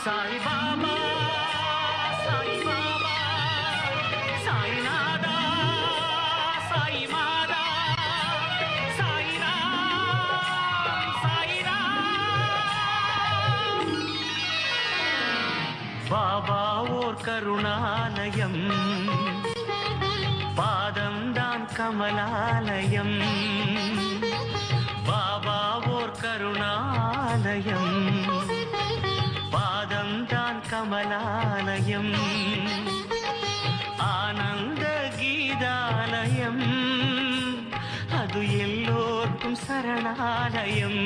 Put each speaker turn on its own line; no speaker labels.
சாய் பாபா சாய் பாபா சாய்நாதா சாய் மாதா சாய் ராம் சாய் ராம். பாபா ஓர் கருணாலயம், பாதம்தான் கமலாலயம். பாபா ஓர் கருணாலயம், பாதம்தான் கமலாலயம். ஆனந்த கீதாலயம், அது எல்லோர்க்கும் சரணாலயம்.